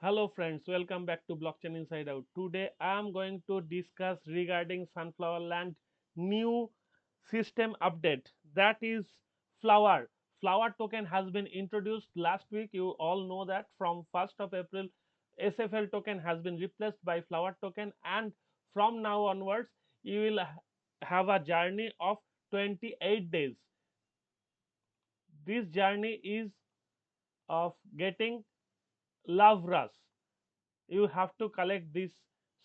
Hello friends, welcome back to Blockchain Inside Out. Today I am going to discuss regarding Sunflower Land new system update, that is Flower. Flower token has been introduced last week. You all know that from 1st of April SFL token has been replaced by Flower token, and from now onwards you will have a journey of 28 days. This journey is of getting Love Rush. You have to collect this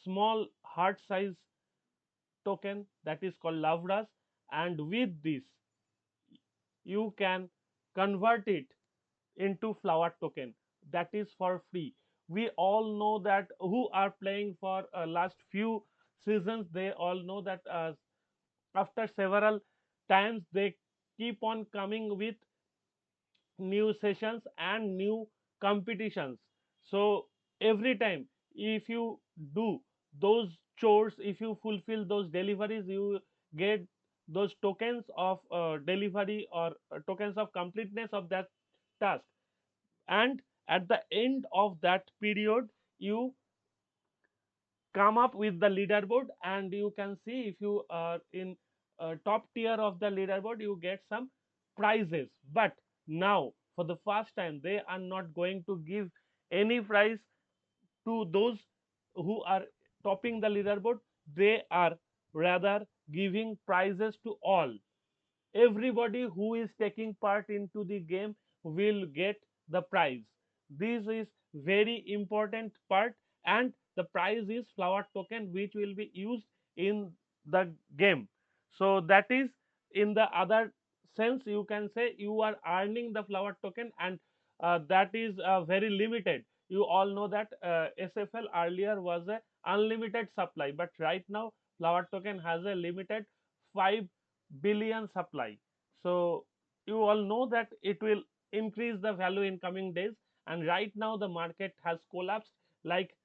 small heart size token, that is called Lavras, and with this you can convert it into Flower token, that is for free. We all know that who are playing for last few seasons, they all know that after several times they keep on coming with new sessions and new competitions. So every time if you do those chores, if you fulfill those deliveries, you get those tokens of delivery or tokens of completeness of that task. And at the end of that period you come up with the leaderboard, and you can see if you are in top tier of the leaderboard you get some prizes. But now for the first time they are not going to give any prize to those who are topping the leaderboard. They are rather giving prizes to all. Everybody who is taking part into the game will get the prize. This is very important part, and the prize is Flower token which will be used in the game. So that is, in the other sense, you can say you are earning the Flower token, and that is very limited. You all know that SFL earlier was a unlimited supply, but right now Flower token has a limited 5 billion supply. So you all know that it will increase the value in coming days, and right now the market has collapsed like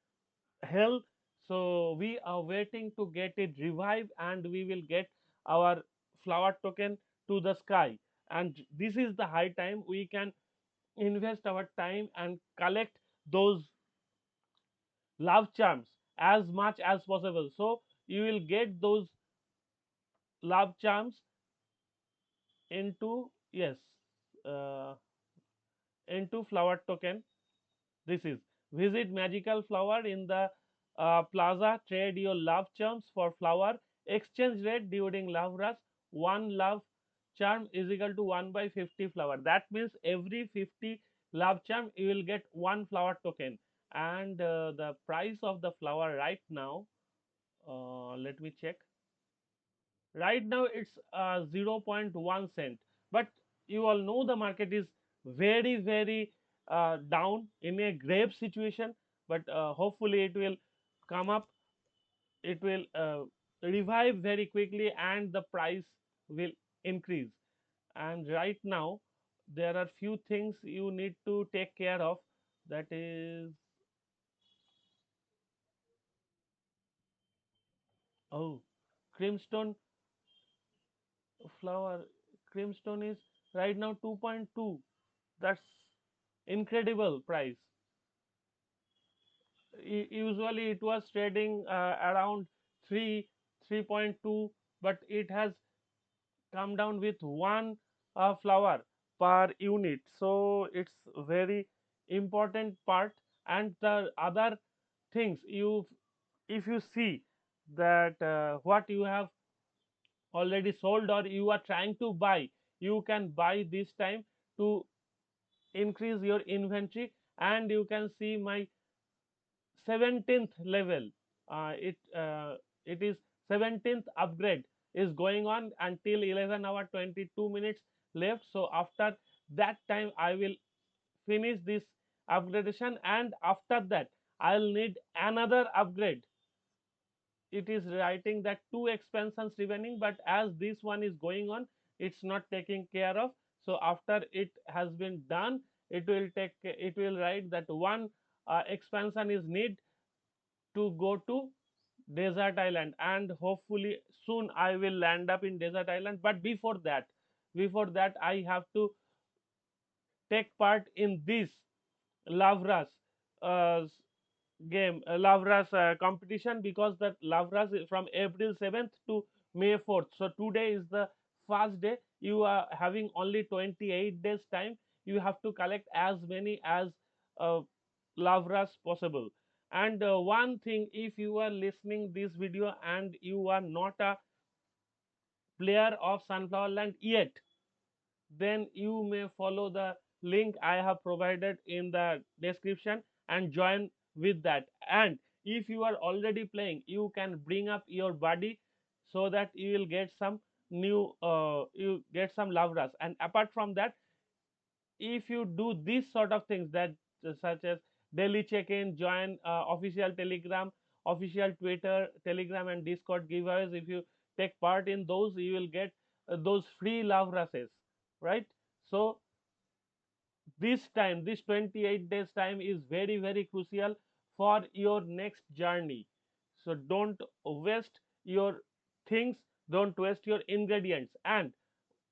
hell. So we are waiting to get it revived, and we will get our Flower token to the sky. And this is the high time we can invest our time and collect those love charms as much as possible. So you will get those love charms into, yes, uh, into Flower token. This is, visit Magical Flower in the plaza, trade your love charms for flower, exchange rate during love rush. One love charm is equal to 1 by 50 flower. That means every 50 love charm you will get one Flower token. And the price of the flower right now, let me check. Right now it's 0.1 cent, but you all know the market is very down in a grave situation. But hopefully it will come up, it will revive very quickly, and the price will increase. And right now there are few things you need to take care of, that is, oh, creamstone flower, creamstone is right now 2.2. That's incredible price. Usually it was trading around 3, 3.2, but it has come down with one flower per unit. So it's very important part. And the other things, you, if you see that what you have already sold or you are trying to buy, you can buy this time to increase your inventory. And you can see my 17th level. It is 17th upgrade is going on until 11 hour 22 minutes left. So after that time I will finish this upgradation, and after that I'll need another upgrade. It is writing that two expansions remaining, but as this one is going on, it's not taking care of. So after it has been done, it will write that one expansion is need to go to desert island, and hopefully soon I will land up in desert island. But before that I have to take part in this love rush. uh, game, Lavras competition, because that Lavras is from April 7th to May 4th. So today is the first day. You are having only 28 days time. You have to collect as many as uh, Lavras possible. And one thing, if you are listening this video and you are not a player of Sunflower Land yet, then you may follow the link I have provided in the description and join with that. And if you are already playing, you can bring up your buddy so that you will get some new you get some lavras. And apart from that, if you do these sort of things, that such as daily check-in, join official Telegram, official Twitter, Telegram and Discord giveaways, if you take part in those, you will get those free love rushes, right? So this time, this 28 days time is very very crucial for your next journey. So don't waste your things, don't waste your ingredients. And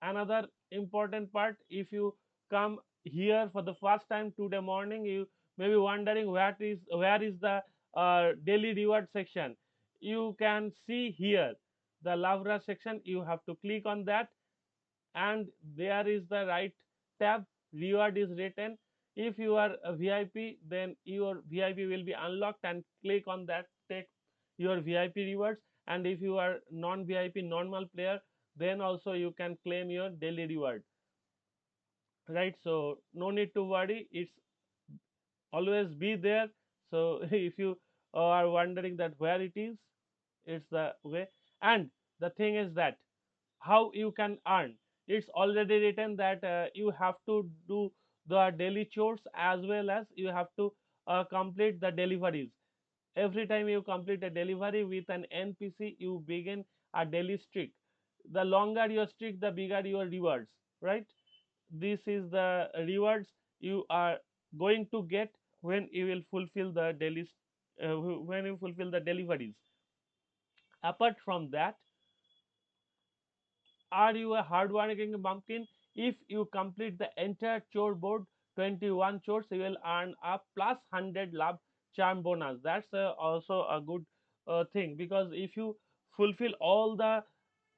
another important part, if you come here for the first time today morning, you may be wondering where is the daily reward section. You can see here the lavra section. You have to click on that, and there is the right tab, reward is written. If you are a VIP, then your VIP will be unlocked, and click on that, take your VIP rewards. And if you are non VIP, normal player, then also you can claim your daily reward, right? So no need to worry, it's always be there. So if you are wondering that where it is, it's the way. And the thing is that how you can earn, it's already written that you have to do the daily chores, as well as you have to complete the deliveries. Every time you complete a delivery with an NPC, you begin a daily streak. The longer your streak, the bigger your rewards, right? This is the rewards you are going to get when you will fulfill the daily when you fulfill the deliveries. Apart from that, are you a hardworking pumpkin? If you complete the entire chore board, 21 chores, you will earn a plus 100 love charm bonus. That's also a good thing, because if you fulfill all the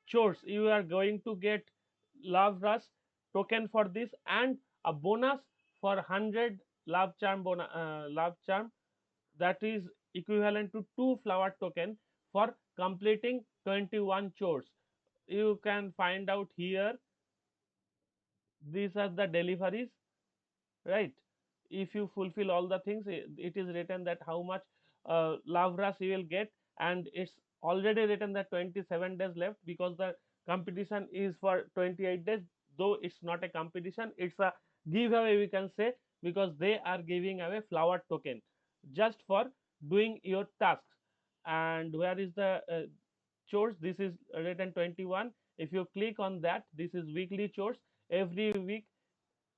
chores, you are going to get love rush token for this, and a bonus for 100 love charm love charm, that is equivalent to 2 flower token for completing 21 chores. You can find out here, these are the deliveries, right? If you fulfill all the things, it is written that how much love rush you will get. And it's already written that 27 days left, because the competition is for 28 days. Though it's not a competition, it's a giveaway, we can say, because they are giving away flower token just for doing your tasks. And where is the chores? This is written 21. If you click on that, this is weekly chores. Every week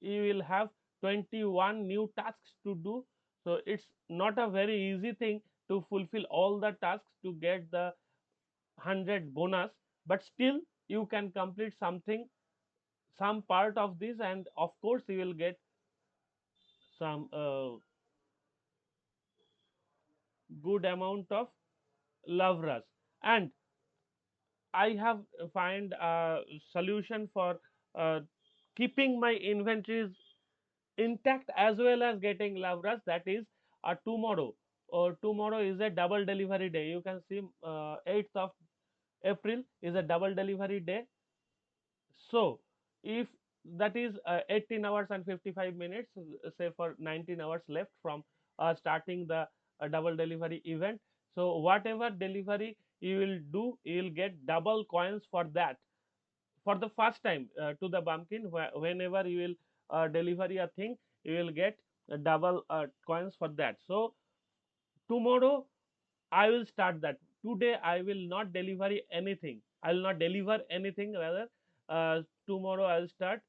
you will have 21 new tasks to do. So it's not a very easy thing to fulfill all the tasks to get the 100 bonus, but still you can complete something, some part of this, and of course you will get some good amount of love rush. And I have find a solution for uh, keeping my inventories intact as well as getting lavras. That is tomorrow, or tomorrow is a double delivery day. You can see 8th of April is a double delivery day. So if that is 18 hours and 55 minutes, say for 19 hours left from starting the double delivery event. So whatever delivery you will do, you will get double coins for that, for the first time to the bumpkin. Whenever you will deliver a thing, you will get double coins for that. So tomorrow I will start that. Today I will not deliver anything, I will not deliver anything, rather tomorrow I will start.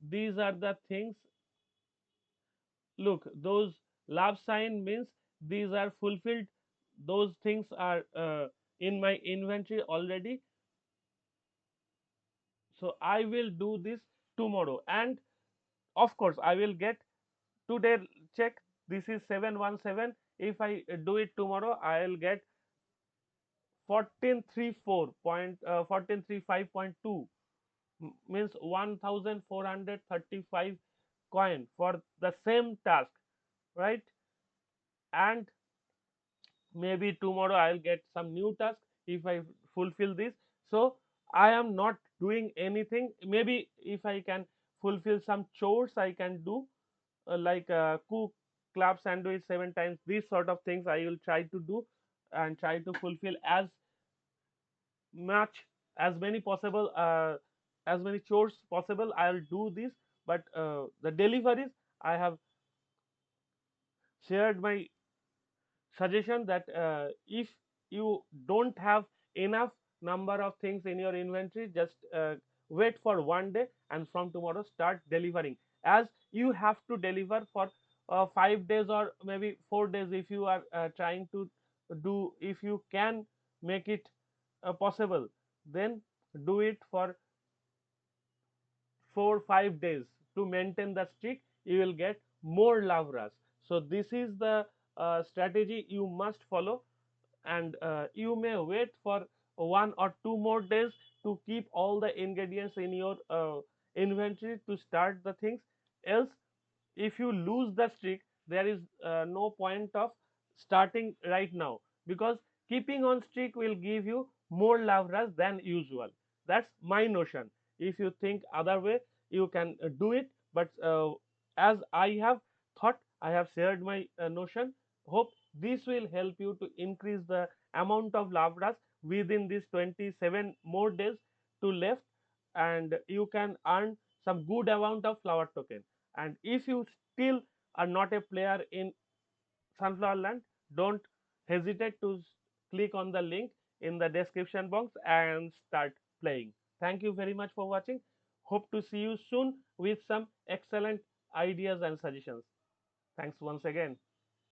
These are the things. Look, those love sign means these are fulfilled. Those things are in my inventory already. So I will do this tomorrow, and of course I will get today check. this is 717. If I do it tomorrow, I'll get 1435.2, means 1435 coin for the same task, right? And maybe tomorrow I'll get some new task if I fulfill this. So I am not doing anything. Maybe if I can fulfill some chores, I can do, like cook, club sandwich 7 times, these sort of things I will try to do and try to fulfill much as many possible, as many chores possible, I'll do this. But the deliveries, I have shared my suggestion that if you don't have enough number of things in your inventory, just wait for 1 day and from tomorrow start delivering, as you have to deliver for 5 days or maybe 4 days. If you are trying to do, if you can make it possible, then do it for 4 5 days to maintain the streak. You will get more love rush. So this is the strategy you must follow, and you may wait for 1 or 2 more days to keep all the ingredients in your inventory to start the things. Else, if you lose the streak, there is no point of starting right now, because keeping on streak will give you more leverage than usual. That's my notion. If you think other way, you can do it, but as I have thought, I have shared my notion. Hope this will help you to increase the amount of leverage within these 27 more days to left, and you can earn some good amount of flower token. And if you still are not a player in Sunflower Land, don't hesitate to click on the link in the description box and start playing. Thank you very much for watching. Hope to see you soon with some excellent ideas and suggestions. Thanks once again.